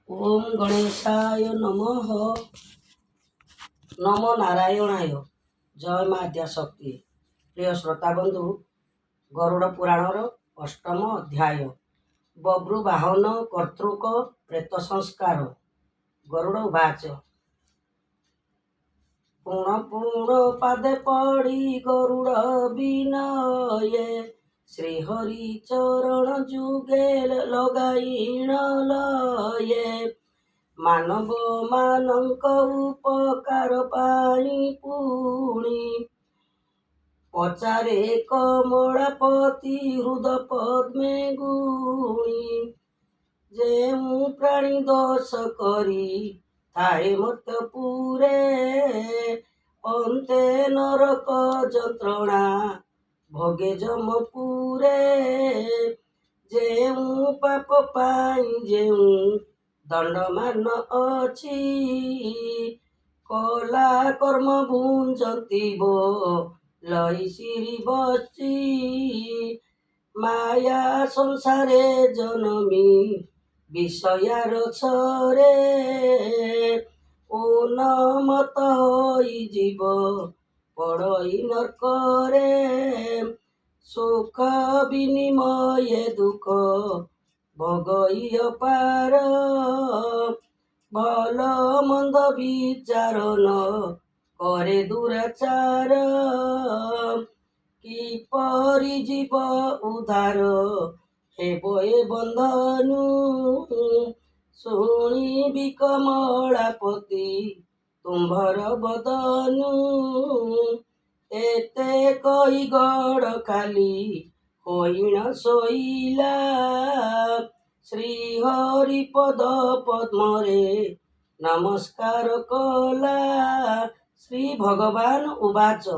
ओम गणेशाय नमः। नमो नारायणाय। जय मां आद्याशक्ति। प्रिय श्रोता बंधु, गरुड़ पुराणर अष्टम अध्याय बब्रु बाहन कर्तृक प्रेत संस्कार। गरुड़ उवाच पुण पुण पादे पड़ी गरुड़ विनये श्रीहरि चरण जुगे लगाइण लये मानव मानक उपकार पाई पुणी पचारे कमलापति हृद पद्मे गुणी जे मु प्राणी दोष करी थाए मर्त्यपुरे अन्ते नरक जंत्रणा भोगे जमपुरे जेउ पाप पाई जेउ दंडमान अछि कला कर्म भुंजंतीब लई सिरि बची माया संसारे जनमी विषयार छरे उन्मत होई जीव पड़ई नरकरे सुख विनिमय दुख भोगई अपार भल मंद विचार न करे दुराचार किपरि जीव उद्धार हेब ए बंधनु शुणी कमलापति तुम्भर बदनु एते कही गड़ खाली होइण शोइला श्रीहरि पद पद्मरे नमस्कार कला। श्री भगवान उवाच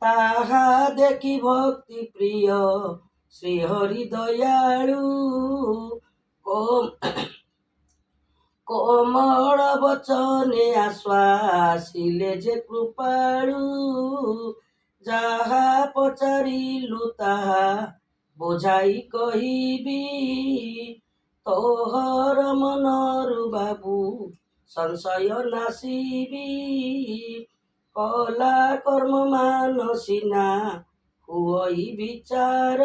ताहा देखि भक्ति प्रिय श्रीहरि दयालु कोमल वचने आश्वासिले जे कृपालु जाहा पचारिलु ताहा बुझाई कहिबी तोहर मनरु बाबू संशय नासिबी कला कर्म मानसिना हुई विचार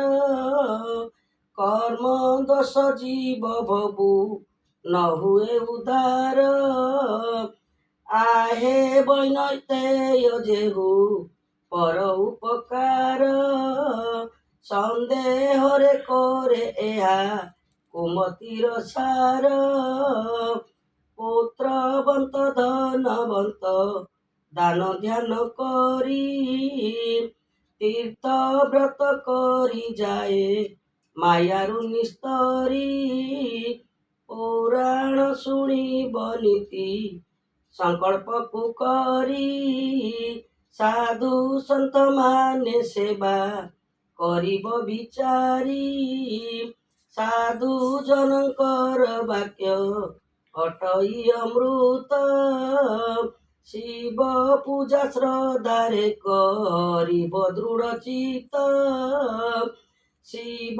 कर्म दोष जीव भबू न हुए उदार आहे वैनतेय जेहु पर उपकार संदेहरे करे एहा कुमतिर सार पुत्रवंत धनवंत दान ध्यान करी तीर्थ व्रत करी जाए मायारु निस्तरी पुराण शुणी बनीति संकल्प को करी साधु संत माने सेवा करिब विचारी साधु जनकर वाक्य अटई अमृत शिव पूजा श्रद्धारे करिब दृढ़ चित शिव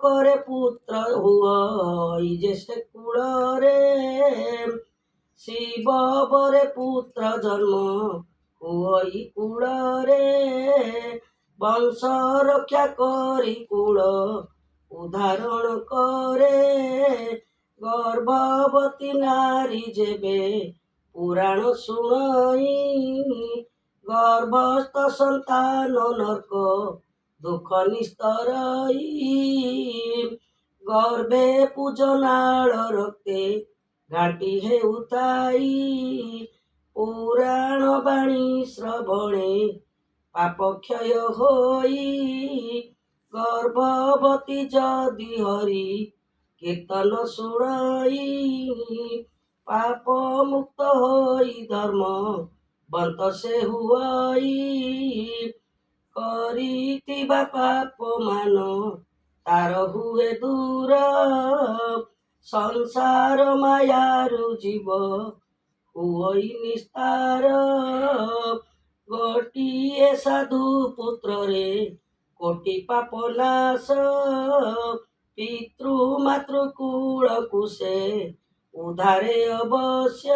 करे पुत्र हुई जे से कूଳରେ शिव बरे पुत्र जन्म हुई कूଳରେ वंश रक्षा करी कूल उदाहरण करे गर्भवती नारी जेबे पुराण शुणई गर्भस्थ संतान नरक दुख निस्तरई गर्भे पूजनाल रक्ते घाटी हेउताई पुराण बाणी श्रवणे पाप क्षय होई गर्भवती जदि हरि कीर्तन शुणई पाप मुक्त होई धर्म बंत से हुई करिଥିବା पाप मान तार हुए दूर संसार मायारु जीव हुई निस्तार गोटिए साधु पुत्र रे कोटि पाप नाश पितृ मातृ कूल कुशे उधारे अवश्य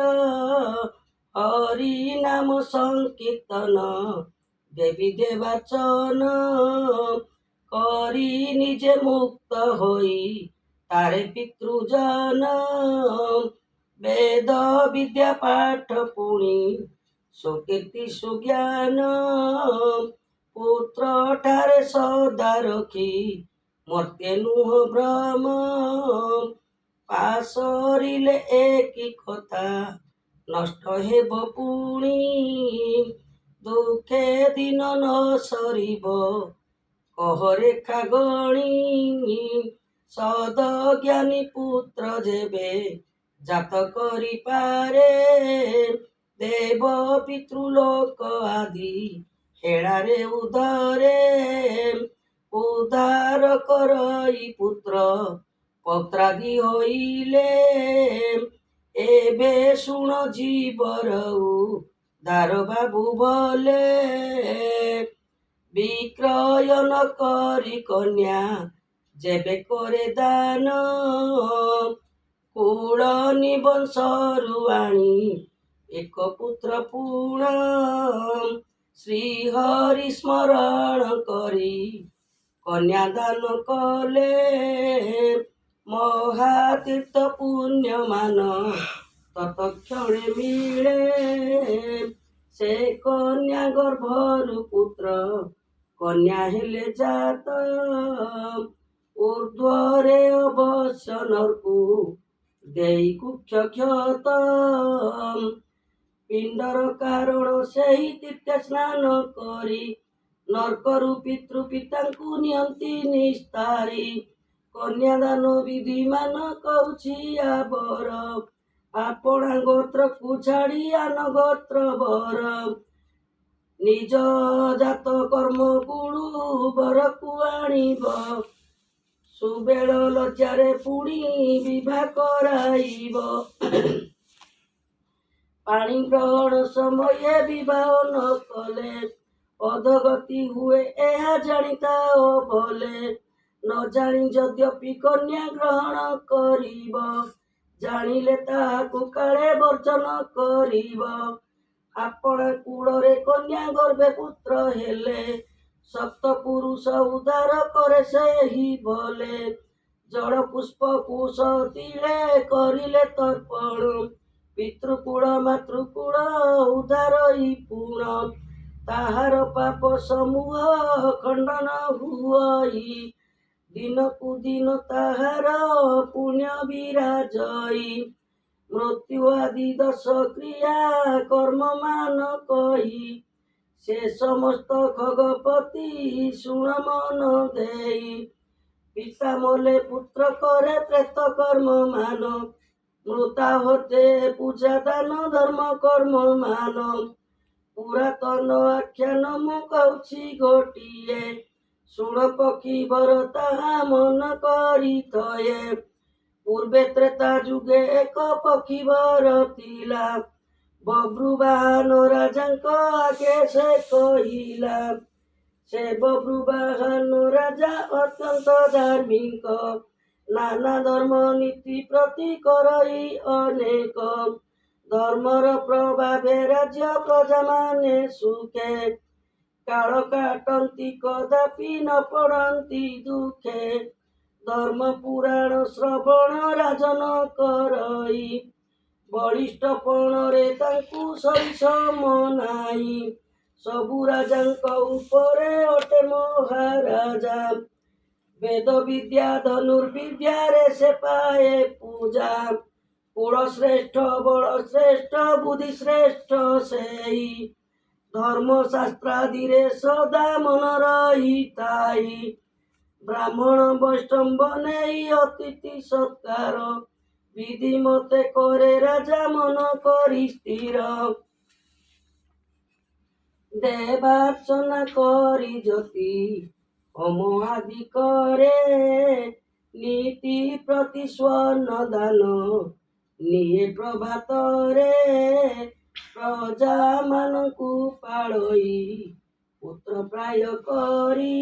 हरि नाम संकीर्तन देवी देवार्चन करी निजे मुक्त होई तारे पितृजन वेद विद्या पाठ पुणी सुकीर्ति सुज्ञान पुत्र ठारे सदा रखी मर्त्य नुह भ्रम पासरिले एकी कथा नष्ट हेब पुणी दुखे दिन न सरिब कहरेखा गणी सद ज्ञानी पुत्र जेबे जात करि पारे देव पितृलोक आदि हेळारे उदरे उद्धार करई पुत्र पत्रादि होइले एबे शुण जीवर उद्धार बाबू भले विक्रय न करी कन्या जेबे करे दान कुल निबंशरु आणी एक पुत्र पूर्ण श्रीहरि स्मरण करी कन्यादान कले महातीर्थ पुण्य मान तत्क्षणे मिले से कन्या गर्भरु पुत्र कन्या हेले जात ऊर्ध्वरे अवश्य नरकु देई कुक्ष क्षत पिंडर कारण सेही तीर्थ स्नान करी नरकरु पितृ पितांकु नियंती निस्तारी कन्यादान विधि मान कौछि आबर आपणा गोत्र को छाड़ी आन गोत्र बर निज जात कर्म गुरु बर को आणिब सुबेल लज्जारे पुणी विवाह कराइब पाणी ग्रहण समय विवाह न कले अधगति हुए ଏହା ଜାଣିଥାଅ ଭଲେ ନ ଜାଣି ଯଦ୍ୟପि କନ୍ୟା ଗ୍ରହଣ କରିବ ଜାଣିଲେ ତାହାକୁ କାଳେ ବର୍ଜନ କରିବ ଆପଣା କୂଳରେ କନ୍ୟା ଗର୍ଭେ ପୁତ୍ର ହେଲେ ସପ୍ତ ପୁରୁଷ ଉଦ୍ଧାର କରେ ସେହି ଭଲେ ଜଳ ପୁଷ୍ପକୁ ସତିଳେ କରିଲେ ତର୍ପଣ ପିତୃକୂଳ ମାତୃକୂଳ ଉଦ୍ଧାରଇ ପୁଣ ତାହାର ପାପ ସମୂହ ଖଣ୍ଡନ ହୁଅଇ ଦିନକୁ ଦିନ ତାହାର ପୁଣ୍ୟ ବିରାଜଇ ମୃତ୍ୟୁ ଆଦି ଦଶ କ୍ରିୟା କର୍ମ ମାନ କହି ସେ ସମସ୍ତ ଖଗପତି ଶୁଣ ମନ ଦେଇ ପିତା ମଲେ ପୁତ୍ର କରେ ପ୍ରେତ କର୍ମ ମାନ ମୃତାହତେ ପୂଜା ଦାନ ଧର୍ମ କର୍ମ ମାନ ପୁରାତନ ଆଖ୍ୟାନ ମୁଁ କହୁଛି ଗୋଟିଏ ଶୁଣ ପକ୍ଷୀ ବର ତାହା ମନ କରିଥଏ ପୂର୍ବେ ତ୍ରେତା ଯୁଗେ ଏକ ପକ୍ଷୀ ବର ଥିଲା ବଭ୍ରୁବାହନ ରାଜାଙ୍କ ଆଗେ ସେ କହିଲା ସେ ବଭ୍ରୁବାହନ ରାଜା ଅତ୍ୟନ୍ତ ଧାର୍ମିକ ନାନା ଧର୍ମ ନୀତି ପ୍ରତି କରଇ ଅନେକ ଧର୍ମର ପ୍ରଭାବେ ରାଜ୍ୟ ପ୍ରଜାମାନେ ସୁଖେ କାଳ କାଟନ୍ତି କଦାପି ନ ପଡ଼ନ୍ତି ଦୁଃଖେ ଧର୍ମ ପୁରାଣ ଶ୍ରବଣ ରାଜନ କରଇ ବଳିଷ୍ଠ ପଣରେ ତାଙ୍କୁ ସରିସମ ନାହିଁ ସବୁ ରାଜାଙ୍କ ଉପରେ ଅଟେ ମହାରାଜା ବେଦ ବିଦ୍ୟା ଧନୁର୍ବିଦ୍ୟାରେ ସେ ପାଏ ପୂଜା କୁଳ ଶ୍ରେଷ୍ଠ ବଳ ଶ୍ରେଷ୍ଠ ବୁଦ୍ଧି ଶ୍ରେଷ୍ଠ ସେଇ ଧର୍ମ ଶାସ୍ତ୍ରାଦିରେ ସଦା ମନ ରହିଥାଇ ବ୍ରାହ୍ମଣ ବୈଷ୍ଣବ ନେଇ ଅତିଥି ସତ୍କାର ବିଧି ମତେ କରେ ରାଜା ମନ କରି ସ୍ଥିର ଦେବାର୍ଚ୍ଚନା କରି ଜ୍ୟୋତି ହୋମ ଆଦି କରେ ନୀତି ପ୍ରତି ସ୍ୱର୍ଣ୍ଣ ଦାନ ନିଏ ପ୍ରଭାତରେ ପ୍ରଜା ମାନଙ୍କୁ ପାଳଇ ପୁତ୍ର ପ୍ରାୟ କରି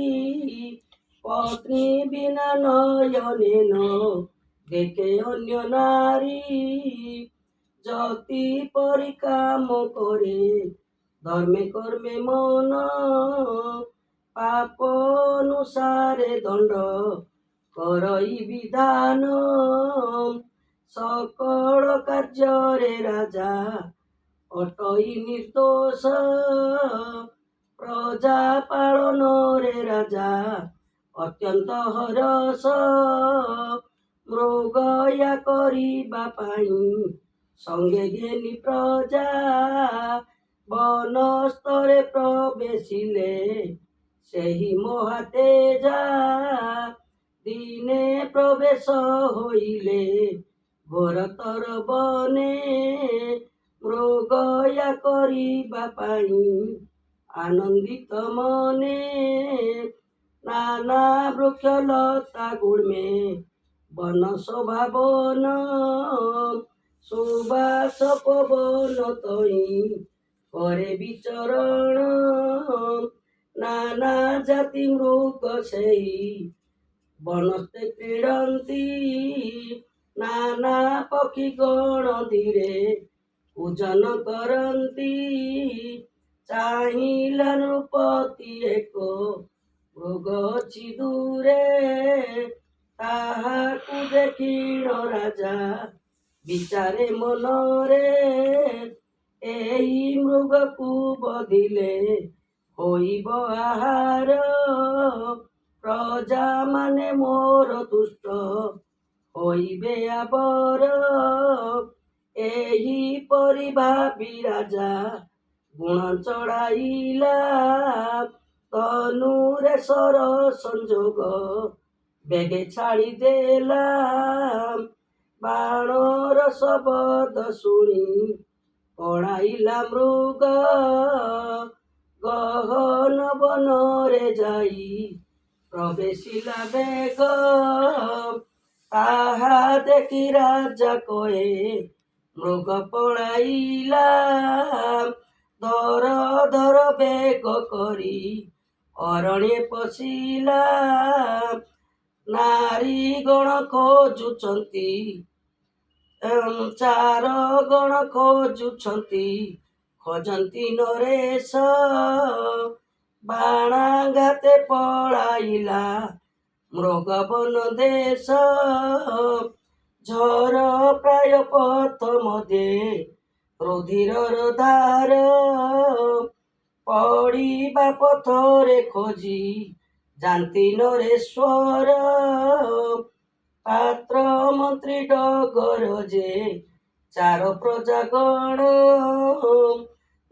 ପତ୍ନୀ ବିନା ନୟନେନ ଦେଖେ ଅନ୍ୟ ନାରୀ যতি পরিকাম করে ধর্মে কর্মে মন পাপ অনুসারে দণ্ড করই বিধান সকল কার্যরে রাজা অটই নির্দোষ প্রজা পাଳନରେ রাজা অত্যন্ত ହରସ ମୃଗୟା କରିବା ପାଇଁ ସଙ୍ଗେ ଘେନି ପ୍ରଜା ବନସ୍ତରେ ପ୍ରବେଶିଲେ ସେହି ମହାତେଜା ଦିନେ ପ୍ରବେଶ ହୋଇଲେ ଘୋରତର ବନେ ମୃଗୟା କରିବା ପାଇଁ ଆନନ୍ଦିତ ମନେ নানা বৃক্ষলতা গুড়মে বন শোভা বন সুবাস পবন তৈ করে বিচরণ নানা জাতি মৃগ সেই বনস্তে ক্রীড়ন্তি নানা পক্ষী গণ ধীরে পূজন କରନ୍ତି ଚାହିଁଲା ନୃପତି ଏକ ମୃଗ ଅଛି ଦୂରେ ତାହାକୁ ଦେଖିଣ ରାଜା ବିଚାରେ ମନରେ ଏହି ମୃଗକୁ ବଧିଲେ ହୋଇବ ଆହାର ପ୍ରଜାମାନେ ମୋର ତୁଷ୍ଟ ହୋଇବେ ଆବର ଏହିପରି ଭାବି ରାଜା ଗୁଣ ଚଢ଼ାଇଲା ତନୁରେ ସର ସଂଯୋଗ ବେଗେ ଛାଡ଼ିଦେଲା ବାଣର ଶବଦ ଶୁଣି ପଳାଇଲା ମୃଗ ଗହନ ବନରେ ଯାଇ ପ୍ରବେଶିଲା ବେଗ ତାହା ଦେଖି ରାଜା କହେ ମୃଗ ପଳାଇଲା ଧର ଧର ବେଗ କରି ଅରଣ୍ୟ ପଶିଲା ନାରୀ ଗଣ ଖୋଜୁଛନ୍ତି ଚାର ଗଣ ଖୋଜୁଛନ୍ତି ଖୋଜନ୍ତି ନରେଶ ବାଣାଘାତେ ପଳାଇଲା ମୃଗ ବନ ଦେଶ ଝର ପ୍ରାୟ ପଥ ମଧ୍ୟେ ରୁଧିରର ଧାର ପଡ଼ିବା ପଥରେ ଖୋଜି ଯାନ୍ତି ନରେଶ୍ୱର ପାତ୍ର ମନ୍ତ୍ରୀ ଡଗର ଯେ ଚାର ପ୍ରଜା ଗଣ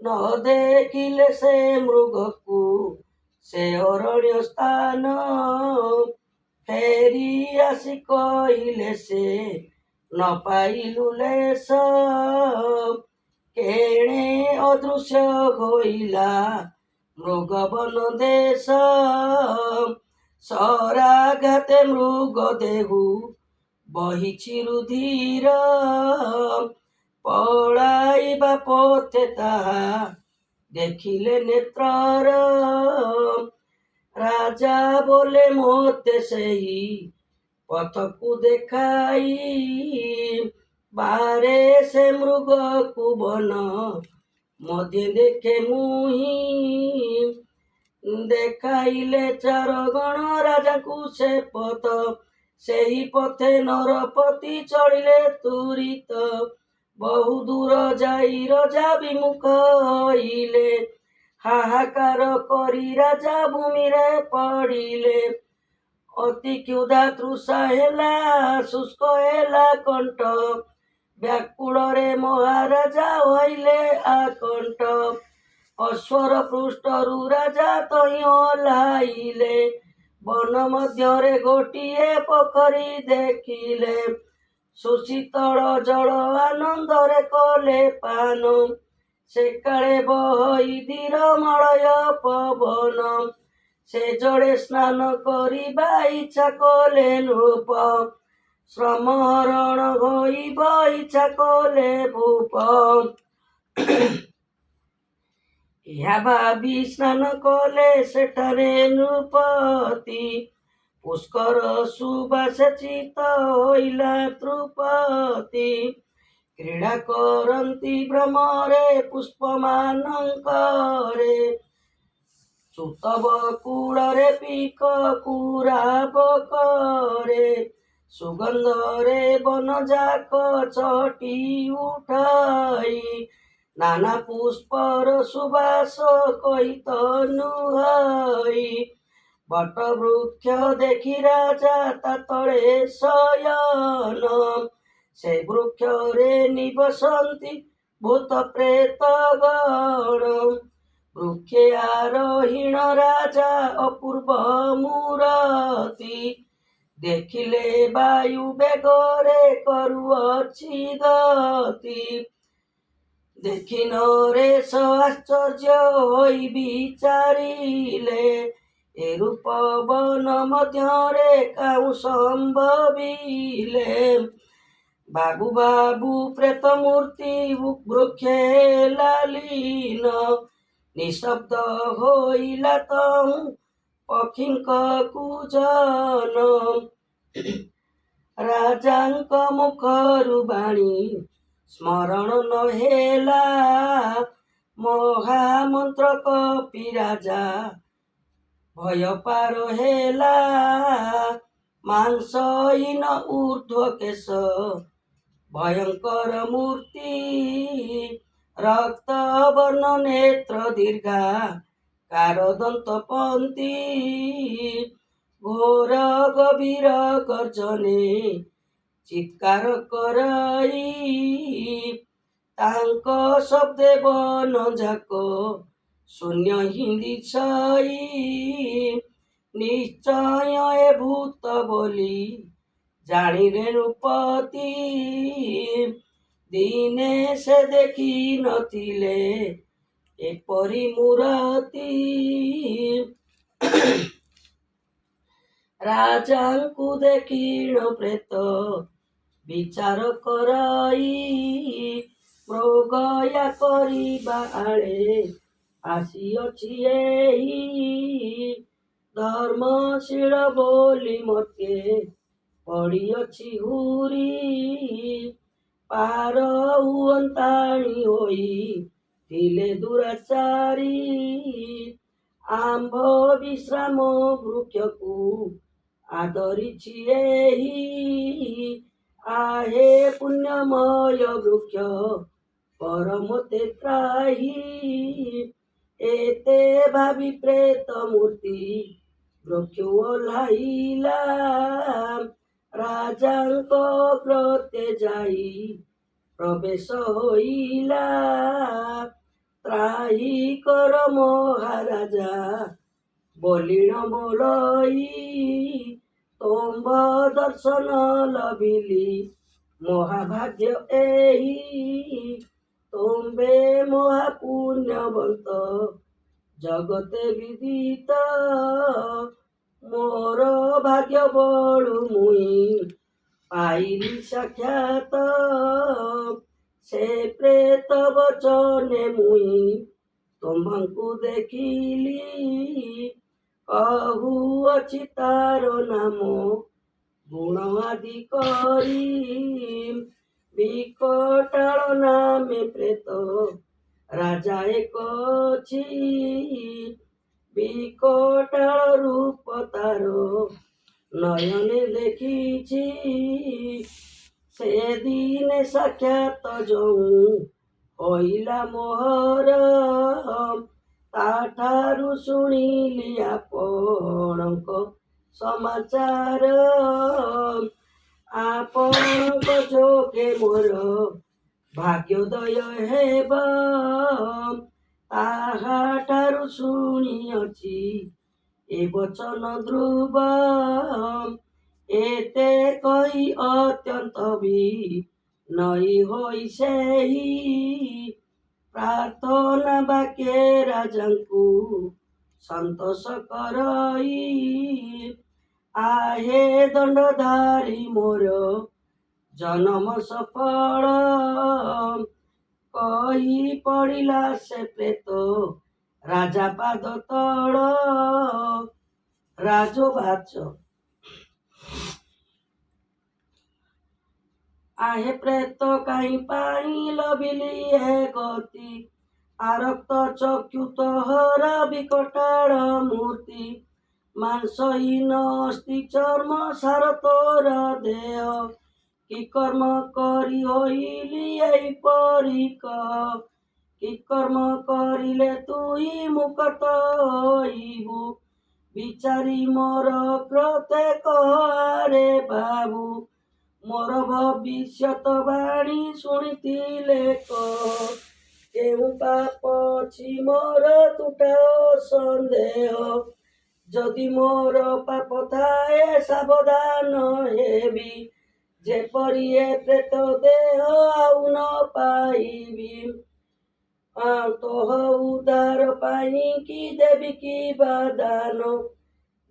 ନ ଦେଖିଲେ ସେ ମୃଗକୁ ସେ ଅରଣ୍ୟ ସ୍ଥାନ ଫେରି ଆସି କହିଲେ ସେ ନ ପାଇଲୁ ଲେଶ କେଣେ ଅଦୃଶ୍ୟ ହୋଇଲା ମୃଗ ବନ ଦେଶ ସରାଘାତେ ମୃଗ ଦେହୁ ବହିଛି ରୁଧିର ପଳାଇବା ପଥେ ତାହା ଦେଖିଲେ ନେତ୍ରର ରାଜା ବୋଲେ ମୋତେ ସେହି ପଥକୁ ଦେଖାଇ ବାରେ ସେ ମୃଗକୁ ବନ ମଧ୍ୟ ଦେଖେ ମୁହିଁ ଦେଖାଇଲେ ଚାର ଗଣ ରାଜାକୁ ସେ ପଥ ସେହି ପଥେ ନରପତି ଚଳିଲେ ତୁରିତ ବହୁ ଦୂର ଯାଇ ରାଜା ବିମୁଖ ହୋଇଲେ ହାହାକାର କରି ରାଜା ଭୂମିରେ ପଡ଼ିଲେ ଅତି କ୍ଷୁଧା ତୃଷା ହେଲା ଶୁଷ୍କ ହେଲା କଣ୍ଠ ବ୍ୟାକୁଳରେ ମହାରାଜା ହୋଇଲେ ଆକଣ୍ଠ ଅଶ୍ୱର ପୃଷ୍ଠରୁ ରାଜା ତହିଁ ଓହ୍ଲାଇଲେ ବନ ମଧ୍ୟରେ ଗୋଟିଏ ପୋଖରୀ ଦେଖିଲେ ସୁଶୀତଳ ଜଳ ଆନନ୍ଦରେ କଲେ ପାନ ସେକାଳେ ବହଇ ଧୀର ମଳୟ ପବନ ସେ ଜଳେ ସ୍ନାନ କରିବା ଇଚ୍ଛା କଲେ ନୃପ ଶ୍ରମ ହରଣ ହୋଇବ ଇଚ୍ଛା କଲେ ଭୂପ ଏହା ଭାବି ସ୍ନାନ କଲେ ସେଠାରେ ନୃପତି ପୁଷ୍କର ସୁବାସେ ଚିତ ହୋଇଲା ତୃପତି क्रीड़ा करन्ति भ्रमरे पुष्पमानङ्करे सुतव कूड़रे पिक कुराब करे सुगंधरे बनजाक चटी उठाई नाना पुष्पर सुबास कहित नुहाई बट वृक्ष देखि राजा ता तले शयन से वृक्ष रे निवसन्ति भूत प्रेत गण वृक्षे आरोहीण राजा अपूर्व मूरति देखिले वायु बेगरे करुअछि गति देखि नरेश आश्चर्य होई विचारिले ए रूप वन मध्यरे काहु संभविले बाबू बाबू प्रेत मूर्ति वृक्षे लालीन निशब्द होइला तहु पक्षींक कूजन राजांक मुखरु बाणी स्मरण न हेला महामंत्र कपि राजा भय पार हेला मांसहीन ऊर्ध्व केश भयंकर मूर्ति रक्त वर्ण नेत्र दीर्घा कारदंत पंती घोर गभीर गर्जने चित्कार कराई तांक शब्दे वन जाक शून्य हिंदी छई निश्चय ए भूत बोली जानी रेणुपति दिने से देखी नथिले एपरी मूरति राजांकु देखिण प्रेत विचार कराई मृगया करिबा आळे आसिअछि एही धर्मशील बोली मते पड़िअछि हुरी पार हुअंताणी होई थिले दुराचारी आंभ विश्राम वृक्षकु आदरिछि एही आहे पुण्यमय वृक्ष परमते त्राही एते भावी प्रेत मूर्ति वृक्ष ओह्लाइला राजांक प्रते जाई प्रवेश होइला त्राही कर महाराजा बोलिण बोलई तोम्भ दर्शन लभिली महाभाग्य एही तोम्बे महापुण्यवंत जगते विदित मोर भाग्य बड़ु मुई पाइली साक्षात से प्रेत वचने मुई तुम्हंकु देखिली कहुअछि तार नाम गुण आदि करी विकटाल नामे प्रेत राजा एक अछि विकटाल रूप तार नयने देखिछि से दिने साक्षात जोऊ होइला मोहर ताठारु शुणिली आपणक समाचार आपणक जोगे मोर भाग्योदय हेब ताहाठारु शुणिअछि ए वचन ध्रुव एते कही अत्यंत भी नई होई सेही प्रार्थना बाके राजांकु संतोष करई आहे दंडधारी मोर जन्म सफल कही पड़िला से प्रेत राजा पाद तल राजो बाच आहे ପ୍ରେତ କାହିଁ ପାଇଁ ଲଭିଲି ହେ ଗତି ଆରକ୍ତ ଚକ୍ଷୁ ତୋହର ବିକଟାଳ ମୂର୍ତ୍ତି ମାଂସହୀନ ଅସ୍ଥି ଚର୍ମ ସାର ତୋର ଦେହ କି କର୍ମ କରି ହୋଇଲି ଏହିପରି କହ କି କର୍ମ କରିଲେ ତୁଇ ମୁକ୍ତ ହୋଇବୁ ବିଚାରି ମୋର ପ୍ରତ୍ୟେକ ଆରେ ବାବୁ ମୋର ଭବିଷ୍ୟତ ବାଣୀ ଶୁଣିଥିଲେ କହ କେଉଁ ପାପ ଅଛି ମୋର ତୁଟା ସନ୍ଦେହ ଯଦି ମୋର ପାପ ଥାଏ ସାବଧାନ ହେବି ଯେପରି ଏ ପ୍ରେତ ଦେହ ଆଉ ନ ପାଇବି ତୋହ ଉଦ୍ଧାର ପାଇଁ କି ଦେବି କି ବାଦାନ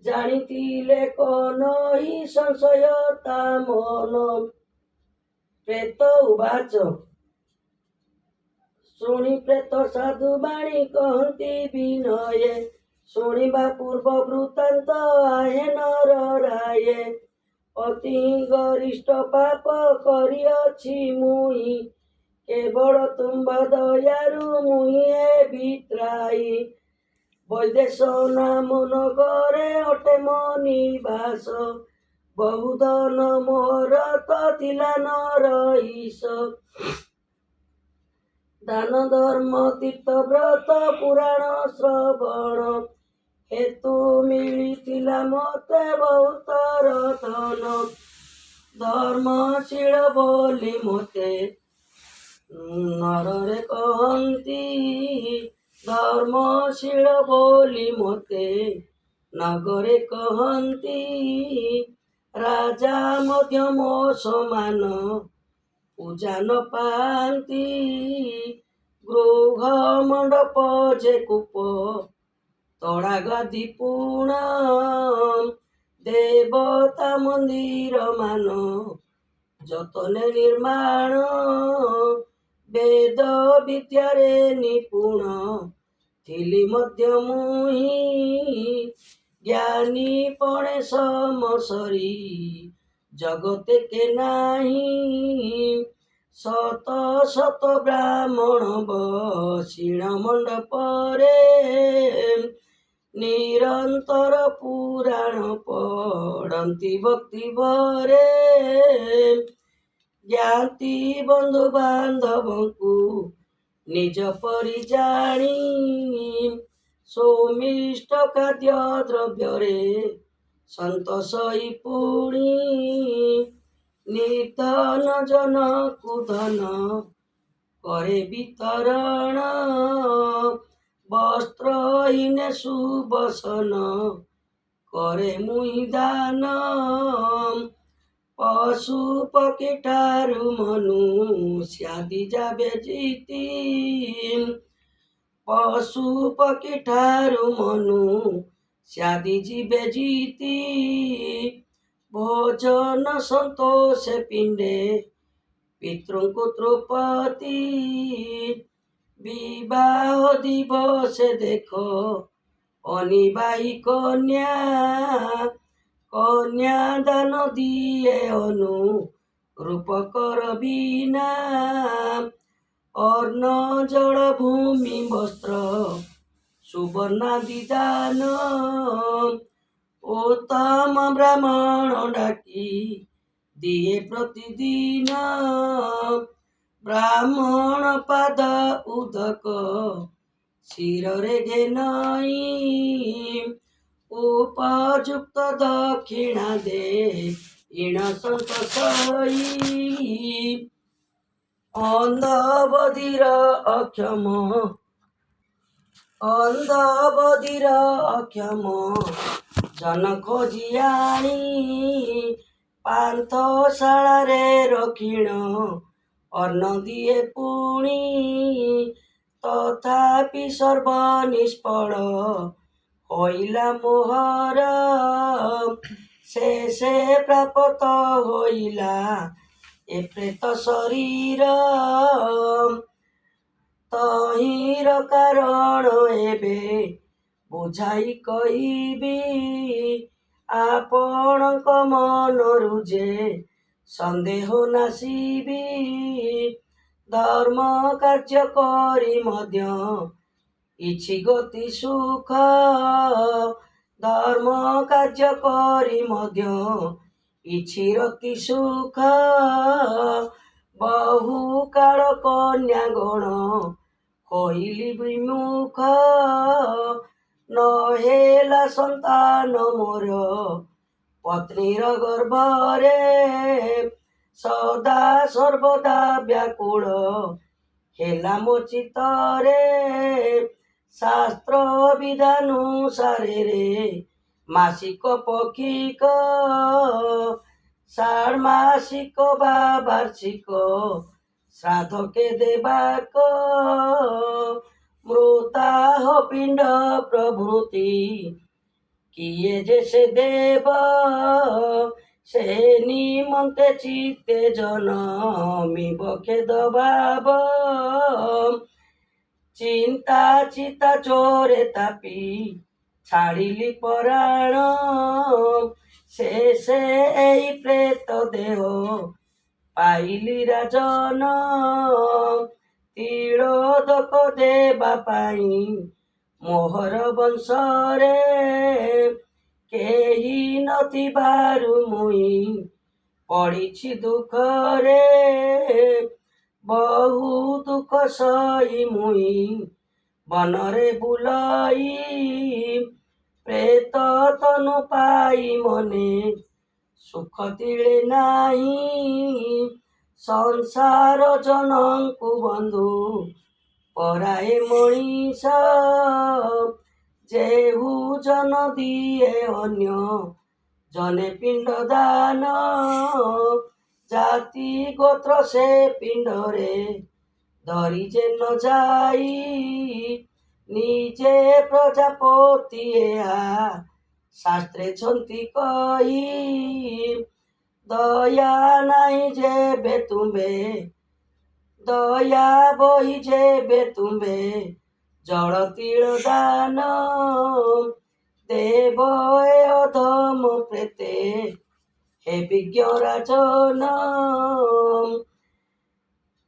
ଜାଣିଥିଲେ କନ ହି ସଂଶୟ ତା ମନ ପ୍ରେତ ଉବାଚ ଶୁଣି ପ୍ରେତ ସାଧୁ ବାଣୀ କହନ୍ତି ବିନୟେ ଶୁଣିବା ପୂର୍ବ ବୃତ୍ତାନ୍ତ ଆହେ ନର ରାୟେ ଅତି ଗରିଷ୍ଠ ପାପ କରିଅଛି ମୁଇଁ କେବଳ ତୁମ୍ଭ ଦୟାରୁ ମୁଇଁ ହେବି ତ୍ରାଇ ବୈଦେଶ ନାମ ନଗରେ ଅଟେ ମୋ ନିବାସ ବହୁ ଧନ ମୋର ତ ଥିଲା ନର ଈଶ ଦାନ ଧର୍ମ ତୀର୍ଥ ବ୍ରତ ପୁରାଣ ଶ୍ରବଣ ହେତୁ ମିଳିଥିଲା ମତେ ବହୁତର ଧନ ଧର୍ମଶୀଳ ବୋଲି ମତେ ନରରେ କହନ୍ତି ଧର୍ମଶୀଳ ବୋଲି ମତେ ନଗରେ କହନ୍ତି ରାଜା ମଧ୍ୟ ମୋ ସମାନ ପୂଜା ନ ପାଆନ୍ତି ଗୃହ ମଣ୍ଡପ ଯେ କୂପ ତଳା ଗାଦି ପୁଣ ଦେବତା ମନ୍ଦିର ମାନ ଯତନେ ନିର୍ମାଣ ବେଦ ବିଦ୍ୟାରେ ନିପୁଣ ଥିଲି ମଧ୍ୟ ମୁହିଁ ଜ୍ଞାନୀ ପଣେ ସମସରି ଜଗତେ କେ ନାହିଁ ଶତ ଶତ ବ୍ରାହ୍ମଣ ବସିଣ ମଣ୍ଡପରେ ନିରନ୍ତର ପୁରାଣ ପଢ଼ନ୍ତି ଭକ୍ତି ଭରେ ଜ୍ଞାତି ବନ୍ଧୁ ବାନ୍ଧବଙ୍କୁ ନିଜ ପରି ଜାଣି ସୌମିଷ୍ଟ ଖାଦ୍ୟ ଦ୍ରବ୍ୟରେ ସନ୍ତୋଷଇ ପୁଣି ନିର୍ଧନ ଜନକୁ ଧନ କରେ ବିତରଣ ବସ୍ତ୍ରହୀନେ ସୁବସନ କରେ ମୁହିଁ ଦାନ ପଶୁ ପକ୍ଷୀ ଠାରୁ ମନୁଷ୍ୟାଦି ଯାବେ ଜିତି ପଶୁ ପକ୍ଷୀ ଠାରୁ ମନୁଷ୍ୟାଦି ଯିବେ ଜିତି ଭୋଜନ ସନ୍ତୋଷ ପିଣ୍ଡେ ପିତୃଙ୍କୁ ତୃପତି ବିବାହ ଦିବସେ ଦେଖ ଅନିବାହୀ କନ୍ୟା କନ୍ୟା ଦାନ ଦିଏ ଅନୁ ରୂପକର ବିନା ଅନ୍ନ ଜଳ ଭୂମି ବସ୍ତ୍ର ସୁବର୍ଣ୍ଣାଦି ଦାନ ଉତ୍ତମ ବ୍ରାହ୍ମଣ ଡାକି ଦିଏ ପ୍ରତିଦିନ ବ୍ରାହ୍ମଣ ପାଦ ଉଦକ ଶିରରେ ଘେନଇ ଉପଯୁକ୍ତ ଦକ୍ଷିଣା ଦେ ଇଣ ସନ୍ତୋଷଇ ଅନ୍ଧ ବଧିର ଅକ୍ଷମ ଜନ ଖୋଜି ଆଣି ପାନ୍ଥଶାଳାରେ ରଖିଣ ଅନ୍ନ ଦିଏ ପୁଣି ତଥାପି ସର୍ବ ନିଷ୍ଫଳ ହୋଇଲା ମୋହର ଶେଷେ ପ୍ରାପ୍ତ ହୋଇଲା ଏ ପ୍ରେତ ଶରୀର ତହିଁର କାରଣ ଏବେ ବୁଝାଇ କହିବି ଆପଣଙ୍କ ମନରୁ ଯେ ସନ୍ଦେହ ନାଶିବି ଧର୍ମ କାର୍ଯ୍ୟ କରି ମଧ୍ୟ ଇଛି ଗତି ସୁଖ ଧର୍ମ କାର୍ଯ୍ୟ କରି ମଧ୍ୟ ଇଛି ରତି ସୁଖ ବହୁ କାଳ କନ୍ୟା ଗଣ କହିଲି ବିମୁଖ ନ ହେଲା ସନ୍ତାନ ମୋର ପତ୍ନୀର ଗର୍ଭରେ ସଦା ସର୍ବଦା ବ୍ୟାକୁଳ ହେଲା ମୋ ଚିତ୍ତରେ ଶାସ୍ତ୍ର ବିଧାନୁସାରେ ମାସିକ ପକ୍ଷିକ ଷାଣ୍ମାସିକ ବା ବାର୍ଷିକ ଶ୍ରାଦ୍ଧ କେ ଦେବାକ ମୃତାହ ପିଣ୍ଡ ପ୍ରଭୃତି କିଏ ଯେ ସେ ଦେବ ସେ ନିମନ୍ତେ ଚିତ୍ତେ ଜନମିବ ଖେଦ ଭାବ ଚିନ୍ତା ଚିତା ଚୋରେ ତାପି ଛାଡ଼ିଲି ପରାଣ ସେ ଏଇ ପ୍ରେତ ଦେହ ପାଇଲି ରାଜନ ତିଳୋଦକ ଦେବା ପାଇଁ ମୋହର ବଂଶରେ କେହି ନଥିବାରୁ ମୁଇଁ ପଡ଼ିଛି ଦୁଃଖରେ ବହୁ ଦୁଃଖ ସହି ମୁଇଁ ବନରେ ବୁଲଇ ପ୍ରେତ ତନୁ ପାଇ ମନେ ସୁଖ ତିଳେ ନାହିଁ ସଂସାର ଜନଙ୍କୁ ବନ୍ଧୁ ପରାଏ ମଣିଷ ଯେହୁ ଜନ ଦିଏ ଅନ୍ୟ ଜନେ ପିଣ୍ଡ ଦାନ ଜାତି ଗୋତ୍ର ସେ ପିଣ୍ଡରେ ଧରି ଯେ ନ ଯାଇ ନିଜେ ପ୍ରଜାପତି ଏହା ଶାସ୍ତ୍ରେ ଛନ୍ତି କହି ଦୟା ନାହିଁ ଯେବେ ତୁମ୍ଭେ ଦୟା ବହି ଯେବେ ତୁମ୍ଭେ ଜଳ ତିଳ ଦାନ ଦେବ ଏ ଅଧମ ପ୍ରେତେ ହେ ବିଜ୍ଞ ରାଜନ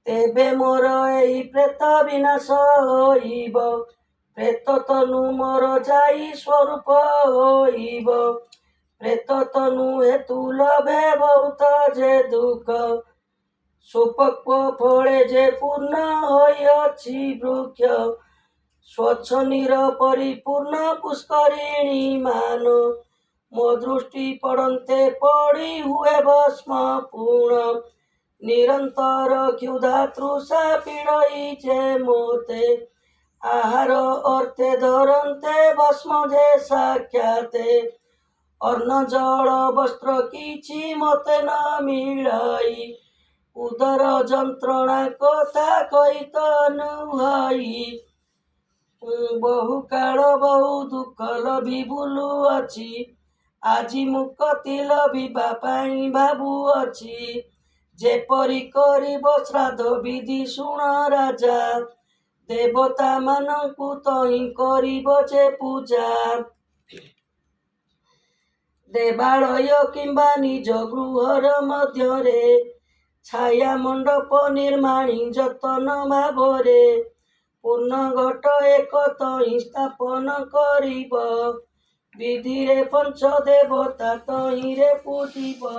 ତେବେ ମୋର ଏହି ପ୍ରେତ ବିନାଶ ହୋଇବ ପ୍ରେତ ତନୁ ମୋର ଯାଇ ସ୍ୱରୂପ ହୋଇବ ପ୍ରେତ ତନୁ ହେତୁ ଲଭେ ବହୁତ ଯେ ଦୁଃଖ ସୁପକ୍ୱ ଫଳେ ଯେ ପୂର୍ଣ୍ଣ ହୋଇଅଛି ବୃକ୍ଷ ସ୍ୱଚ୍ଛ ନୀର ପରିପୂର୍ଣ୍ଣ ପୁଷ୍କରିଣୀ ମାନ ମୋ ଦୃଷ୍ଟି ପଡ଼ନ୍ତେ ପଡ଼ି ହୁଏ ଭସ୍ମ ପୂର୍ଣ୍ଣ ନିରନ୍ତର କ୍ଷୁଧା ତୃଷା ପୀଡ଼ଇছে ମୋତେ ଆହାର ଅର୍ଥେ ଧରନ୍ତେ ଭସ୍ମ ଯେ ସାକ୍ଷାତେ ଅନ୍ନ ଜଳ ବସ୍ତ୍ର କିଛି ମୋତେ ନ ମିଳାଇ ଉଦର ଯନ୍ତ୍ରଣା କଥା କହି ତନୁ ହୋଇ ବହୁ କାଳ ବହୁ ଦୁଃଖ ଲଭି ବୁଲୁଅଛି ଆଜି ମୁକ୍ତି ଲଭିବା ପାଇଁ ଭାବୁଅଛି ଯେପରି କରିବ ଶ୍ରାଦ୍ଧ ବିଧି ଶୁଣ ରାଜା ଦେବତା ମାନଙ୍କୁ ତହିଁ କରିବ ଯେ ପୂଜା ଦେବାଳୟ କିମ୍ବା ନିଜ ଗୃହର ମଧ୍ୟରେ ଛାୟା ମଣ୍ଡପ ନିର୍ମାଣୀ ଯତନ ଭାବରେ ପୂର୍ଣ୍ଣ ଘଟ ଏକ ତହିଁ ସ୍ଥାପନ କରିବ ବିଧିରେ ପଞ୍ଚ ଦେବତା ତହିଁରେ ପୂଜିବ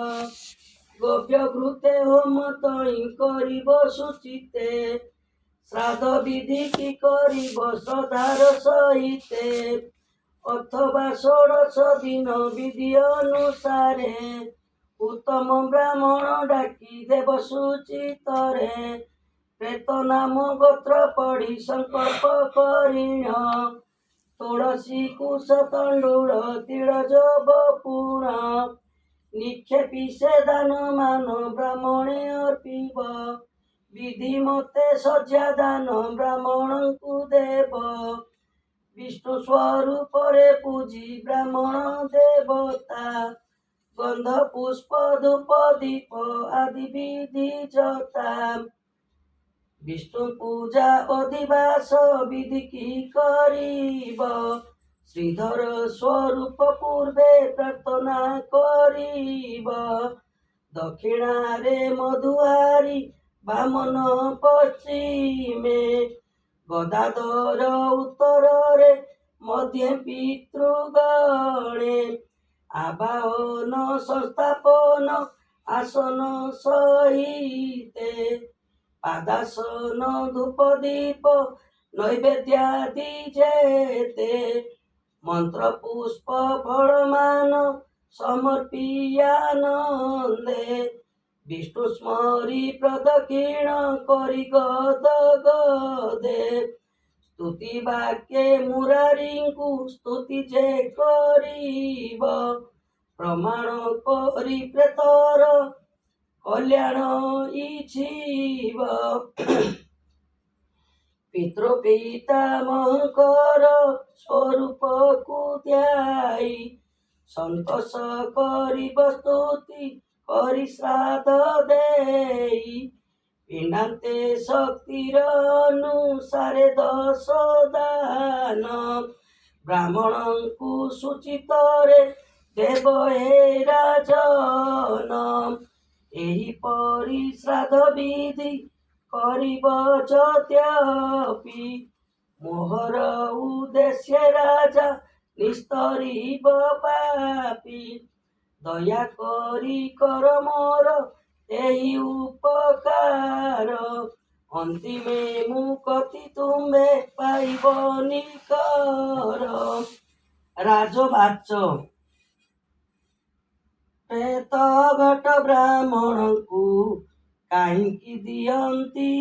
ଗୋପ୍ୟ ଘୃତେ ହୋମ ତହିଁ କରିବ ସୁଚିତେ ଶ୍ରାଦ୍ଧ ବିଧି କି କରିବ ଶ୍ରଦ୍ଧାର ସହିତେ ଅଥବା ଷୋଡ଼ଶ ଦିନ ବିଧି ଅନୁସାରେ ଉତ୍ତମ ବ୍ରାହ୍ମଣ ଡାକି ଦେବ ସୁଚିତରେ ପ୍ରେତ ନାମ ଗୋତ୍ର ପଢ଼ି ସଂକଳ୍ପ କରିଣ ତୁଳସୀ କୁଶ ତଣ୍ଡୁଳ ତିଳ ଜବ ପୁଣ ନିକ୍ଷେପି ସେ ଦାନ ମାନ ବ୍ରାହ୍ମଣେ ଅର୍ପିବ ବିଧି ମତେ ଶଯ୍ୟା ଦାନ ବ୍ରାହ୍ମଣଙ୍କୁ ଦେବ ବିଷ୍ଣୁ ସ୍ୱରୂପରେ ପୂଜି ବ୍ରାହ୍ମଣ ଦେବତା ଗନ୍ଧ ପୁଷ୍ପ ଧୂପ ଦୀପ ଆଦି ବିଧି ଯଥା ବିଷ୍ଣୁ ପୂଜା ଅଧିବାସ ବିଧି କି କରିବ ଶ୍ରୀଧର ସ୍ୱରୂପ ପୂର୍ବେ ପ୍ରାର୍ଥନା କରିବ ଦକ୍ଷିଣାରେ ମଧୁଆରୀ ବାମନ ପଶ୍ଚିମେ ଗଦାଧର ଉତ୍ତରରେ ମଧ୍ୟ ପିତୃଗଣେ ଆବାହନ ସଂସ୍ଥାପନ ଆସନ ସହିତେ ପାଦାସନ ଧୂପଦୀପ ନୈବେଦ୍ୟାଦି ଯେତେ ମନ୍ତ୍ର ପୁଷ୍ପ ଫଳମାନ ସମର୍ପିୟାନନ୍ଦେ ବିଷ୍ଣୁ ସ୍ମରି ପ୍ରଦକ୍ଷିଣ କରି ଗଦ ଗଦେ ସ୍ତୁତି ବାକ୍ୟେ ମୁରାରୀଙ୍କୁ ସ୍ତୁତି ଯେ କରିବ ପ୍ରମାଣ କରି ପ୍ରେତର କଲ୍ୟାଣ ଇଛିବ ପିତୃପିତାମହଙ୍କର ସ୍ୱରୂପକୁ ଧ୍ୟାଇ ସନ୍ତୋଷ କରିବ ସ୍ତୁତି କରି ଶ୍ରାଦ୍ଧ ଦେଇ ପିଣ୍ଡାନ୍ତେ ଶକ୍ତିର ଅନୁସାରେ 10 ଦାନ ବ୍ରାହ୍ମଣଙ୍କୁ ସୂଚିତରେ ଦେବ ହେ ରାଜନ ଏହିପରି ଶ୍ରାଦ୍ଧ ବିଧି କରିବ ଯଦ୍ୟପି ମୋହର ଉଦ୍ଦେଶ୍ୟ ରାଜା ନିସ୍ତରିବ ପାପୀ ଦୟା କରି କର ମୋର ଏହି ଉପକାର ଅନ୍ତିମେ ମୁକ୍ତି ତୁମ୍ଭେ ପାଇବ ନିକର ରାଜବାଚ ପ୍ରେତ ଘଟ ବ୍ରାହ୍ମଣଙ୍କୁ କାହିଁକି ଦିଅନ୍ତି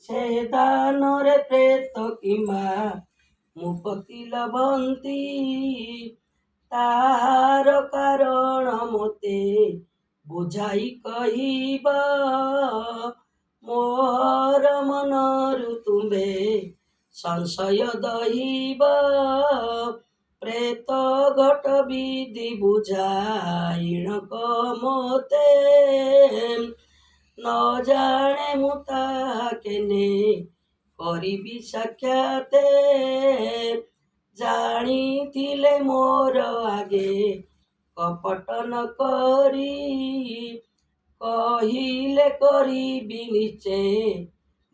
ସେ ଦାନରେ ପ୍ରେତ କିମ୍ବା ମୁକ୍ତି ଲଭନ୍ତି ତାହାର କାରଣ ମୋତେ ବୁଝାଇ କହିବ ମୋହର ମନରୁ ତୁମ୍ଭେ ସଂଶୟ ଦହିବ ପ୍ରେତ ଘଟ ବିଧି ବୁଝାଇଣ ମୋତେ ନ ଜାଣେ ମୁଁ ତାହା କେନେ କରିବି ସାକ୍ଷାତେ ଜାଣିଥିଲେ ମୋର ଆଗେ କପଟ ନ କରି କହିଲେ କରିବି ନିଶ୍ଚେ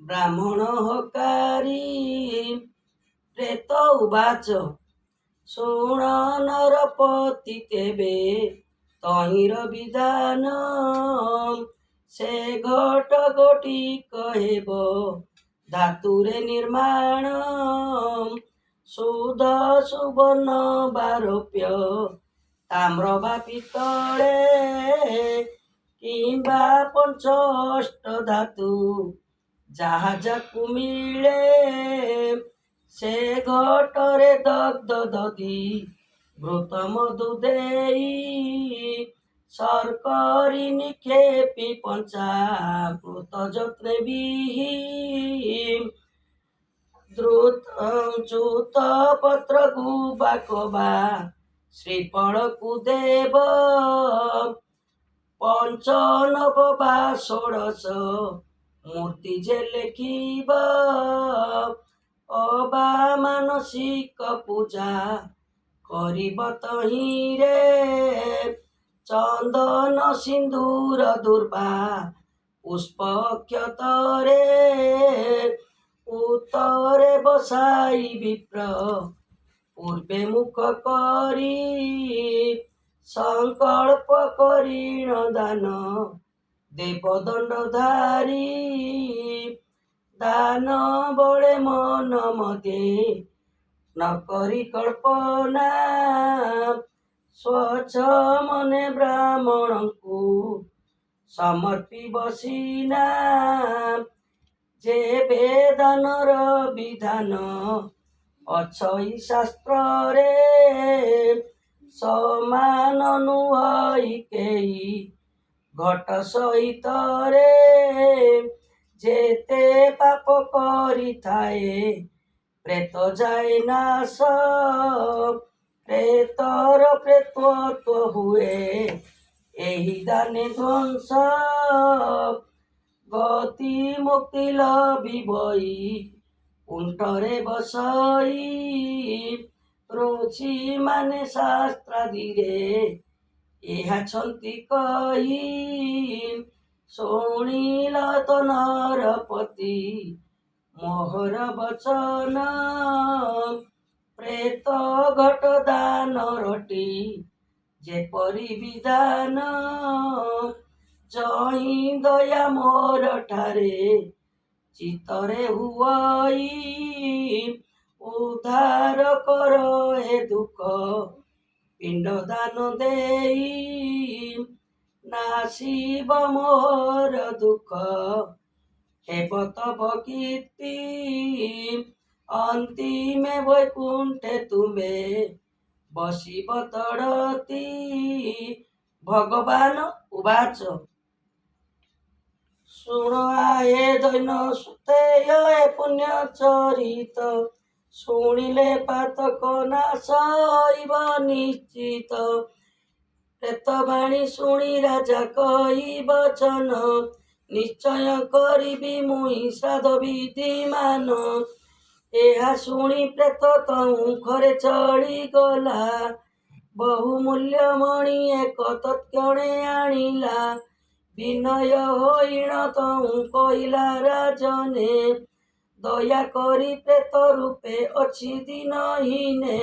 ବ୍ରାହ୍ମଣ ହକାରୀ ପ୍ରେତ ଉବାଚ ଶୁଣ ନରପତି ତେବେ ତହିଁର ବିଧାନ ସେ ଘଟ ଗୋଟିକ ହେବ ଧାତୁରେ ନିର୍ମାଣ ଶୁଦ୍ଧ ସୁବର୍ଣ୍ଣ ବା ରୌପ୍ୟ ତାମ୍ର ବା ପିତ୍ତଳେ କିମ୍ବା ପଞ୍ଚ ଅଷ୍ଟ ଧାତୁ ଯାହା ଯାକୁ ମିଳେ ସେ ଘଟରେ ଦଗ୍ଧ ଦଧି ଘୃତ ମଧୁ ଦେଇ ଶର୍କରୀ ନିକ୍ଷେପି ପଞ୍ଚାମୃତ ଯତ୍ନେ ବିହି ଚ୍ୟୁତ ପତ୍ର ଗୁବାକ ବା ଶ୍ରୀଫଳକୁ ଦେବ ପଞ୍ଚନବ ବା 16 ମୂର୍ତ୍ତି ଯେ ଲେଖିବ ଅବା ମାନସିକ ପୂଜା କରିବ ତହିଁରେ ଚନ୍ଦନ ସିନ୍ଦୁର ଦୁର୍ବା ପୁଷ୍ପ ଅକ୍ଷତରେ ଉତ୍ତରେ ବସାଇ ବିପ୍ର ପୂର୍ବେ ମୁଖ କରି ସଂକଳ୍ପ କରିଣ ଦାନ ଦେବ ଦଣ୍ଡଧାରୀ ଦାନ ବଳେ ମନ ମଧ୍ୟେ ନ କରି କଳ୍ପନା ସ୍ୱଚ୍ଛ ମନେ ବ୍ରାହ୍ମଣଙ୍କୁ ସମର୍ପିବ ସିନା ଯେବେ ଦାନର ବିଧାନ ଅଛଇ ଶାସ୍ତ୍ରରେ ସମାନ ନୁହଇ କେହି ଘଟ ସହିତରେ ଯେତେ ପାପ କରିଥାଏ ପ୍ରେତ ଯାଏ ନାଶ ପ୍ରେତର ପ୍ରେତତ୍ୱ ହୁଏ ଏହି ଦାନେ ଧ୍ୱଂସ ଗତି ମୁକ୍ତି ଲଭିବଇ କୁଣ୍ଠରେ ବସଇ ରୁଚି ମାନେ ଶାସ୍ତ୍ରାଦିରେ ଏହାଛନ୍ତି କହି ଶୁଣିଲ ତ ନରପତି ମୋହର ବଚନ। ପ୍ରେତ ଘଟ ଦାନ ରଟି ଯେପରି ବିଧାନ। ଜହି ଦୟା ମୋର ଠାରେ ଚିତରେ ହୁଅଇ ଉଦ୍ଧାର କର ଏ ଦୁଃଖ ପିଣ୍ଡ ଦାନ ଦେଇ। ନାସିବ ମୋର ଦୁଃଖ ହେବ ତବ କୀର୍ତ୍ତି। ଅନ୍ତିମେ ବୈକୁଣ୍ଠେ ତୁମେ ବସିବ ତଡ଼ତି। ଭଗବାନ ଉବାଚ ଶୁଣ ଆହେ ଦୈନ ସୁତେୟ ଏ ପୁଣ୍ୟ ଚରିତ। ଶୁଣିଲେ ପାତକ ନାଶ ହଇବ ନିଶ୍ଚିତ। ପ୍ରେତବାଣୀ ଶୁଣି ରାଜା କହି ବଚନ ନିଶ୍ଚୟ କରିବି ମୁଇଁ ଶ୍ରାଦ୍ଧ ବିଧିମାନ। ଏହା ଶୁଣି ପ୍ରେତ ତହୁଁ ଘରେ ଚଳିଗଲା। ବହୁ ମୂଲ୍ୟ ମଣି ଏକ ତତ୍କ୍ଷଣେ ଆଣିଲା। ବିନୟ ହୋଇଣ ତହୁଁ କହିଲା ରାଜନେ ଦୟା କରି ପ୍ରେତ ରୂପେ ଅଛି ଦିନହୀନେ।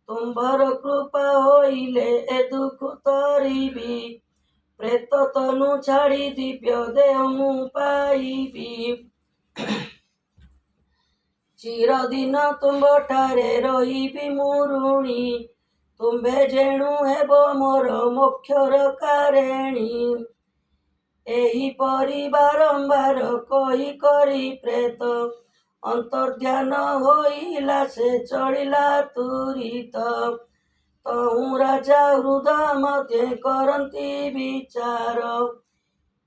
ତୁମ୍ଭର କୃପା ହୋଇଲେ ଏ ଦୁଃଖ ତରିବି। ପ୍ରେତ ତନୁ ଛାଡ଼ି ଦିବ୍ୟ ଦେହ ମୁଁ ପାଇବି। ଚିରଦିନ ତୁମ୍ଭଠାରେ ରହିବି ମୁଁ ଋଣୀ। ତୁମ୍ଭେ ଯେଣୁ ହେବ ମୋର ମୋକ୍ଷର କାରେଣୀ। ଏହିପରି ବାରମ୍ବାର କହି କରି ପ୍ରେତ ଅନ୍ତର୍ଧ୍ୟାନ ହୋଇଲା ସେ ଚଳିଲା ତୁରିତ। ତହୁଁ ରାଜା ହୃଦ ମଧ୍ୟ କରନ୍ତି ବିଚାର।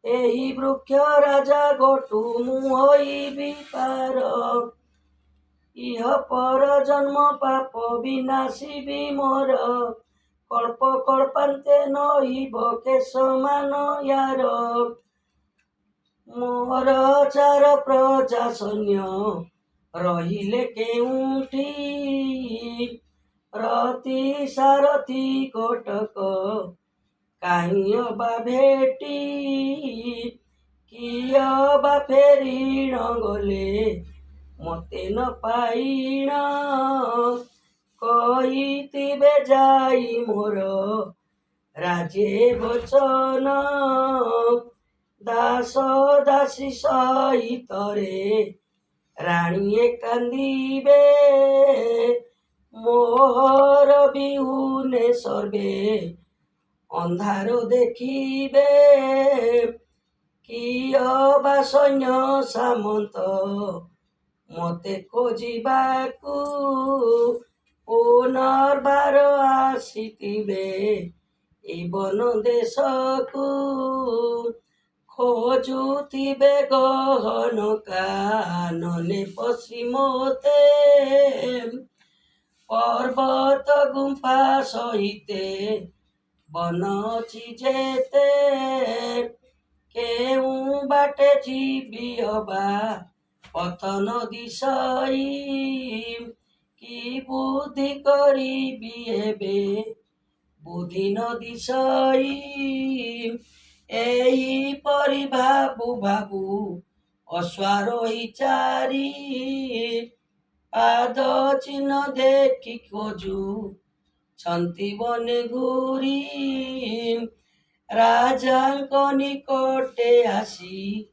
ଏହି ବୃକ୍ଷ ରାଜା ଗୋଟୁ ମୁଁ ହୋଇବି ପାର। ଇହ ପର ଜନ୍ମ ପାପ ବିନାଶିବି ମୋର। କଳ୍ପ କଳ୍ପାନ୍ତେ ନହିବ କେଶ ମାନ ୟାର। ମୋର ଚାର ପ୍ରଜା ସୈନ୍ୟ ରହିଲେ କେଉଁଠି। ରତି ସାରଥି କୋଟକ କାହିଁ ଅବା ଭେଟି। କିଏ ଅବା ଫେରିଣ ଗଲେ ମୋତେ ନ ପାଇଣ। କହିଥିବେ ଯାଇ ମୋର ରାଜେ ବଚନ। ଦାସ ଦାସୀ ସହିତରେ ରାଣୀଏ କାନ୍ଦିବେ। ମୋହର ବିହୁନେ ସର୍ବେ ଅନ୍ଧାର ଦେଖିବେ। କିଏ ଅବା ସୈନ୍ୟ ସାମନ୍ତ ମୋତେ ଖୋଜିବାକୁ। ପୁନର୍ବାର ଆସିଥିବେ ଏ ବନ ଦେଶକୁ। ଖୋଜୁଥିବେ ଗହନ କାନନେ ପଶି ମୋତେ। ପର୍ବତ ଗୁମ୍ଫା ସହିତେ ବନ ଅଛି ଯେତେ। କେଉଁ ବାଟେ ଯିବି ଅବା ପଥ ନ ଦିଶଇ। କି ବୁଦ୍ଧି କରିବି ଏବେ ବୁଦ୍ଧି ନ ଦିଶଇ। ଏହିପରି ଭାବୁ ଭାବୁ ଅଶ୍ୱାରୋହୀ ଚାରି। ପାଦ ଚିହ୍ନ ଦେଖି ଖୋଜୁ ଛନ୍ତି ବନେ ଘୂରି। ରାଜାଙ୍କ ନିକଟେ ଆସି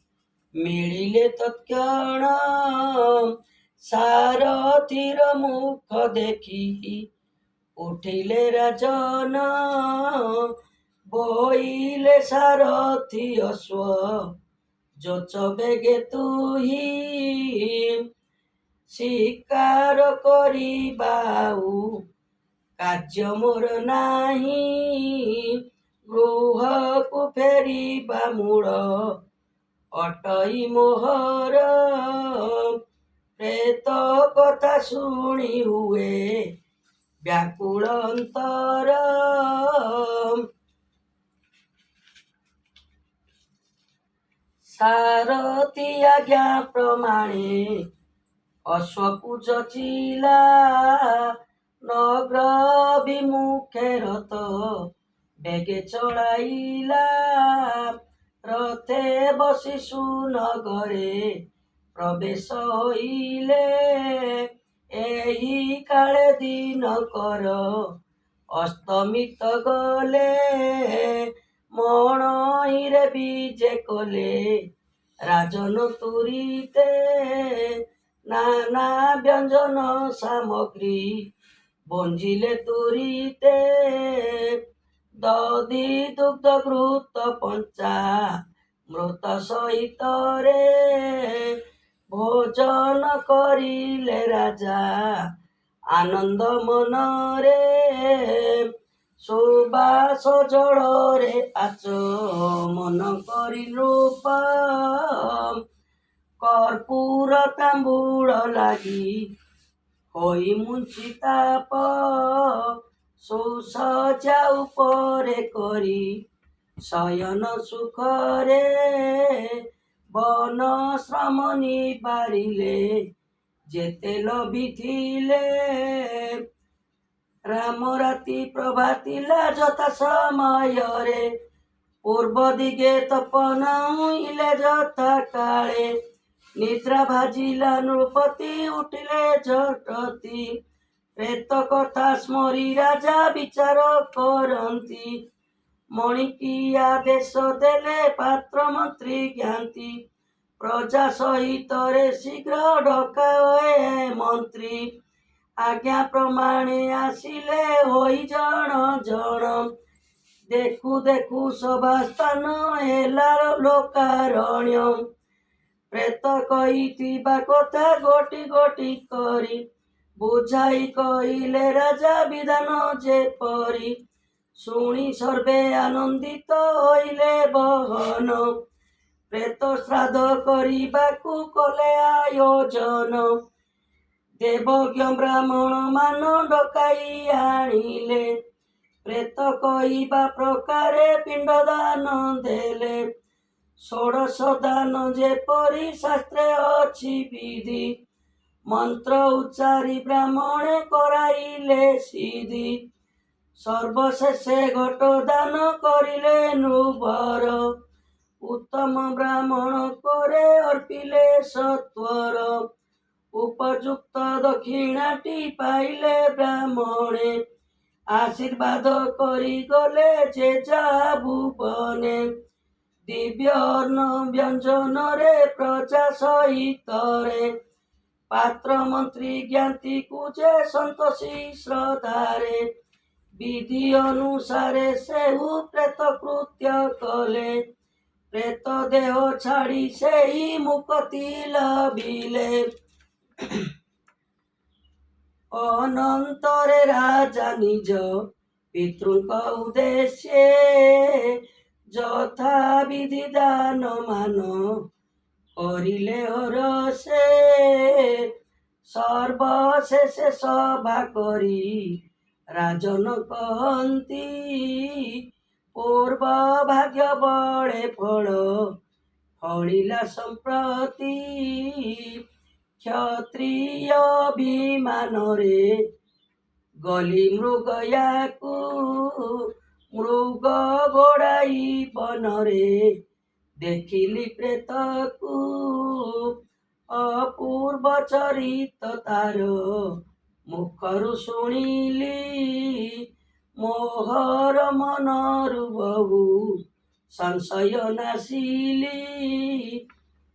ମିଳିଲେ ତତ୍କ୍ଷଣ। ସାରଥୀର ମୁଖ ଦେଖି ଉଠିଲେ ରାଜନ। ବୋଇଲେ ସାରଥି ଅଶ୍ଵ ଯୋଚ ବେଗେ ତୁହି। ଶିକାର କରିବା ଆଉ କାର୍ଯ୍ୟ ମୋର ନାହିଁ। ଗୃହକୁ ଫେରିବା ମୂଳ ଅଟଇ ମୋହର। ପ୍ରେତ କଥା ଶୁଣି ହୁଏ ବ୍ୟାକୁଳ ଅନ୍ତର। ସାରଥି ଆଜ୍ଞା ପ୍ରମାଣେ ଅଶ୍ଵକୁ ଯଚିଲା। ନଗ୍ର ବିମୁଖେ ରଥ ବେଗେ ଚଳାଇଲା ରଥେ ବସି ସୁନଗରେ ପ୍ରବେଶ ହୋଇଲେ। ଏହି କାଳେ ଦିନକର ଅସ୍ତମିତ ଗଲେ। ମଣଇରେ ବିଜେ କଲେ ରାଜନ ତୁରିତେ। ନାନା ବ୍ୟଞ୍ଜନ ସାମଗ୍ରୀ ବଞ୍ଜିଲେ ତୁରିତେ। ଦଧି ଦୁଗ୍ଧ ଘୃତ ପଞ୍ଚା ମୃତ ସହିତରେ। ଭୋଜନ କରିଲେ ରାଜା ଆନନ୍ଦ ମନରେ। ସୁବାସ ଜଳରେ ଆଚମନ କରି ନୃପ। କର୍ପୂର ତାମ୍ବୁଳ ଲାଗି ହୋଇ ମୁଞ୍ଚି ତାପ। ସୁସଜ୍ଜା ଉପରେ କରି ଶୟନ ସୁଖରେ। ବନଶ୍ରମ ନିବାରିଲେ ଯେତେ ଲଭିଥିଲେ। ରାମ ରାତି ପ୍ରଭାତିଲା ଯଥା ସମୟରେ। ପୂର୍ବ ଦିଗେ ତପନ ଉଇଁଲେ ଯଥା କାଳେ। ନିଦ୍ରା ଭାଜିଲା ନୃପତି ଉଠିଲେ ଝଟତି। ପ୍ରେତ କଥା ସ୍ମରି ରାଜା ବିଚାର କରନ୍ତି। ମଣିକିଆ ଦେଶ ଦେଲେ ପାତ୍ର ମନ୍ତ୍ରୀ ଜ୍ଞାନ୍ତି। ପ୍ରଜା ସହିତରେ ଶୀଘ୍ର ଡକାଏ ମନ୍ତ୍ରୀ। ଆଜ୍ଞା ପ୍ରମାଣେ ଆସିଲେ ହୋଇ ଜଣ ଜଣ। ଦେଖୁ ଦେଖୁ ସଭାସ୍ଥାନ ହେଲା ଲୋକାରଣ୍ୟ। ପ୍ରେତ କହିଥିବା କଥା ଗୋଟି ଗୋଟି କରି ବୁଝାଇ କହିଲେ ରାଜା ବିଧାନ ଯେପରି। ଶୁଣି ସର୍ବେ ଆନନ୍ଦିତ ହୋଇଲେ ବହନ। ପ୍ରେତ ଶ୍ରାଦ୍ଧ କରିବାକୁ କଲେ ଆୟୋଜନ। ଦେବଜ୍ଞ ବ୍ରାହ୍ମଣ ମାନ ଡକାଇ ଆଣିଲେ। ପ୍ରେତ କହିବା ପ୍ରକାରେ ପିଣ୍ଡ ଦାନ ଦେଲେ। ଷୋଡ଼ଶ ଦାନ ଯେପରି ଶାସ୍ତ୍ରେ ଅଛି ବିଧି। ମନ୍ତ୍ର ଉଚ୍ଚାରି ବ୍ରାହ୍ମଣେ କରାଇଲେ ସିଧି। ସର୍ବଶେଷେ ଘଟ ଦାନ କରିଲେ ନୃବର। ଉତ୍ତମ ବ୍ରାହ୍ମଣ କରେ ଅର୍ପିଲେ ସତ୍ୱର। ଉପଯୁକ୍ତ ଦକ୍ଷିଣାଟି ପାଇଲେ ବ୍ରାହ୍ମଣେ। ଆଶୀର୍ବାଦ କରି ଗଲେ ଯେ ଯାହା ଭୁବନେ। ଦିବ୍ୟ ଅନ୍ନ ବ୍ୟଞ୍ଜନରେ ପ୍ରଜା ସହିତରେ। ପାତ୍ର ମନ୍ତ୍ରୀ ଜ୍ଞାତିକୁ ଯେ ସନ୍ତୋଷୀ ଶ୍ରଦ୍ଧାରେ। ବିଧି ଅନୁସାରେ ସେହୁ ପ୍ରେତ କୃତ୍ୟ କଲେ। ପ୍ରେତ ଦେହ ଛାଡ଼ି ସେହି ମୁକ୍ତି ଲଭିଲେ। ଅନନ୍ତରେ ରାଜା ନିଜ ପିତୃଙ୍କ ଉଦ୍ଦେଶ୍ୟେ। ଯଥା ବିଧି ଦାନ ମାନ କରିଲେ ହରଷେ। ସର୍ବଶେଷେ ସଭା କରି ରାଜନ କହନ୍ତି। ପୂର୍ବ ଭାଗ୍ୟ ବଳେ ଫଳ ଫଳିଲା ସମ୍ପ୍ରତି। କ୍ଷତ୍ରିୟ ଅଭିମାନରେ ଗଲି ମୃଗୟାକୁ। ମୃଗ ଗୋଡ଼ାଇ ବନରେ ଦେଖିଲି ପ୍ରେତକୁ। ଅପୂର୍ବ ଚରିତ ତାର ମୁଖରୁ ଶୁଣିଲି। ମୋହର ମନରୁ ବହୁ ସଂଶୟ ନାଶିଲି।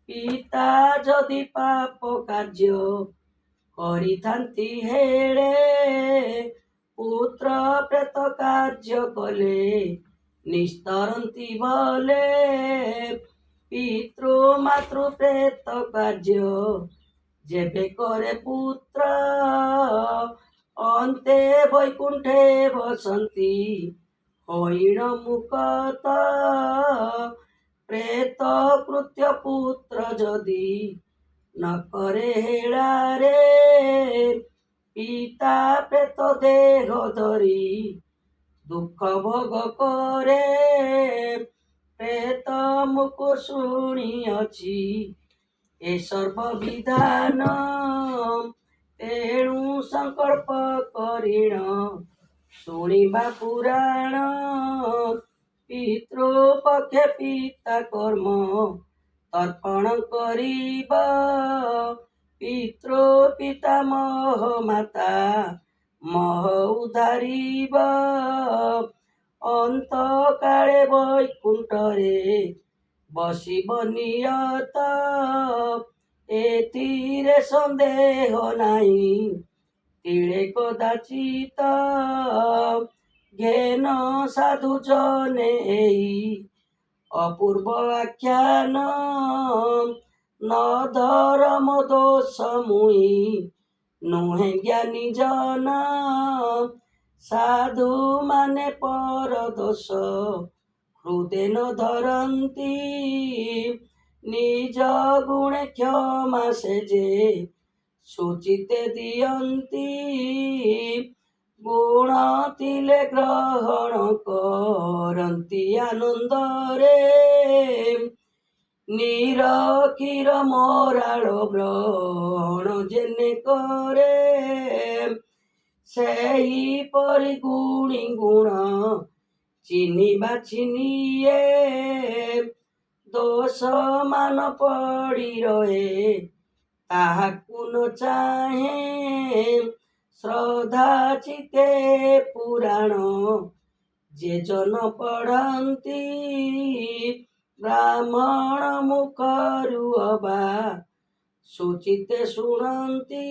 ପିତା ଯଦି ପାପ କାର୍ଯ୍ୟ କରିଥାନ୍ତି ହେଳେ। ପୁତ୍ର ପ୍ରେତ କାର୍ଯ୍ୟ କଲେ ନିସ୍ତରନ୍ତି ଭଲେ। ପିତୃ ମାତୃ ପ୍ରେତ କାର୍ଯ୍ୟ ଯେବେ କରେ ପୁତ୍ର। ଅନ୍ତେ ବୈକୁଣ୍ଠେ ବସନ୍ତି ହଇଣ ମୁକତ। ପ୍ରେତ କୃତ୍ୟ ପୁତ୍ର ଯଦି ନ କରେ ହେଳାରେ। ପିତା ପ୍ରେତ ଦେହ ଧରି ଦୁଃଖ ଭୋଗ କରେ। ପ୍ରେତ ମୁକୁ ଶୁଣିଅଛି ଏ ସର୍ବ ବିଧାନ। ତେଣୁ ସଂକଳ୍ପ କରିଣ ଶୁଣିବା ପୁରାଣ ପିତୃ ପକ୍ଷେ ପିତା କର୍ମ ତର୍ପଣ କରିବ ପିତୃ ପିତାମହ ମାତା ମହ ଉଦ୍ଧାରିବ ଅନ୍ତକାଳେ ବୈକୁଣ୍ଠରେ ବସିବ ନିୟତ ଏଥିରେ ସନ୍ଦେହ ନାହିଁ ତିଳେ କଦାଚିତ ଘେନ ସାଧୁ ଜନେ ଏଇ ଅପୂର୍ବ ଆଖ୍ୟାନ ନ ଧରମ ଦୋଷ ମୁଇଁ ନୁହେଁ ଜ୍ଞାନୀ ଜନ ସାଧୁ ମାନେ ପର ଦୋଷ ହୃଦେ ନ ଧରନ୍ତି ନିଜ ଗୁଣେ କ୍ଷମା ସେ ଯେ ସୁଚିତେ ଦିଅନ୍ତି ଗୁଣ ଥିଲେ ଗ୍ରହଣ କରନ୍ତି ଆନନ୍ଦରେ ନିରଖିର ମରାଳ ବ୍ରଣ ଯେନେ କରେ ସେହିପରି ଗୁଣି ଗୁଣ ଚିନି ବାଛି ନିଏ ଦୋଷ ମାନ ପଡ଼ି ରହେ ତାହାକୁ ନ ଚାହେଁ ଶ୍ରଦ୍ଧା ଚିତେ ପୁରାଣ ଯେ ଜନ ପଢ଼ନ୍ତି ବ୍ରାହ୍ମଣ ମୁଖରୁ ଅବା ସୁଚିତେ ଶୁଣନ୍ତି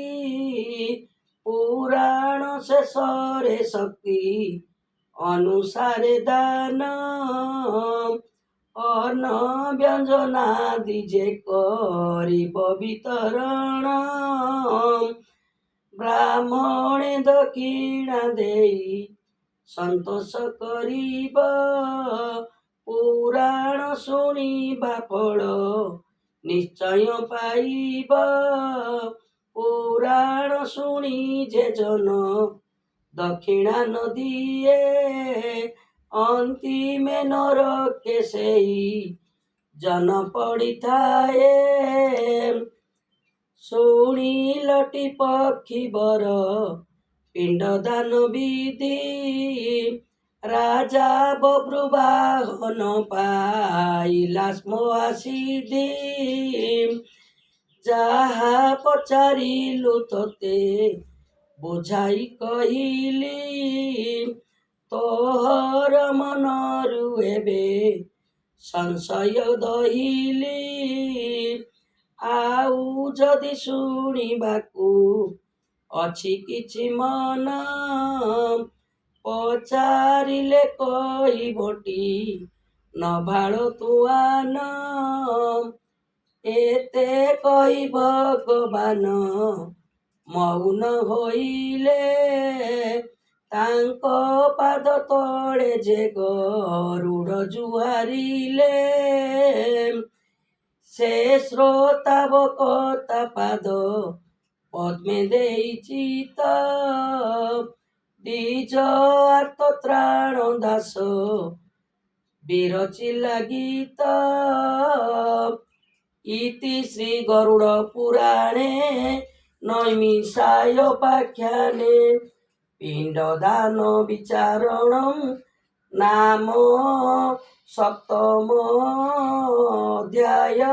ପୁରାଣ ଶେଷରେ ଶକ୍ତି ଅନୁସାରେ ଦାନ ଅନ୍ନ ବ୍ୟଞ୍ଜନାଦି ଯେ କରିବ ବିତରଣ ବ୍ରାହ୍ମଣେ ଦକ୍ଷିଣା ଦେଇ ସନ୍ତୋଷ କରିବ ପୁରାଣ ଶୁଣିବା ଫଳ ନିଶ୍ଚୟ ପାଇବ ପୁରାଣ ଶୁଣି ଯେ ଜନ ଦକ୍ଷିଣା ନ ଦିଏ ଅନ୍ତିମେ ନରକେ ସେଇ ଜନ ପଡ଼ିଥାଏ ଶୁଣିଲଟି ପକ୍ଷୀ ବର ପିଣ୍ଡ ଦାନ ବିଧି ରାଜା ବବ୍ରୁ ବାହନ ପାଇଲା ମହାସିଦ୍ଧି ଯାହା ପଚାରିଲୁ ତୋତେ ବୁଝାଇ କହିଲି ତୋହର ମନରୁ ଏବେ ସଂଶୟ ଦହିଲି ଆଉ ଯଦି ଶୁଣିବାକୁ ଅଛି କିଛି ମନ ପଚାରିଲେ କହିବଟି ନଭାଳ ତୁଆନ ଏତେ କହି ଭଗବାନ ମୌନ ହୋଇଲେ ତାଙ୍କ ପାଦ ତଳେ ଯେ ଗରୁଡ଼ ଜୁହାରିଲେ ସେ ଶ୍ରୋତାବକତା ପାଦ ପଦ୍ମେ ଦେଇଛି ତ ଦ୍ୱିଜ ଆର୍ତ ତ୍ରାଣ ଦାସ ବିରଚିଲା ଗୀତ ଇତି ଶ୍ରୀ ଗରୁଡ଼ ପୁରାଣେ ନୈମିଷାୟୋପାଖ୍ୟାନେ ପିଣ୍ଡଦାନ ବିଚାरणं ନାମ ସପ୍ତମ ଅଧ୍ୟାୟ।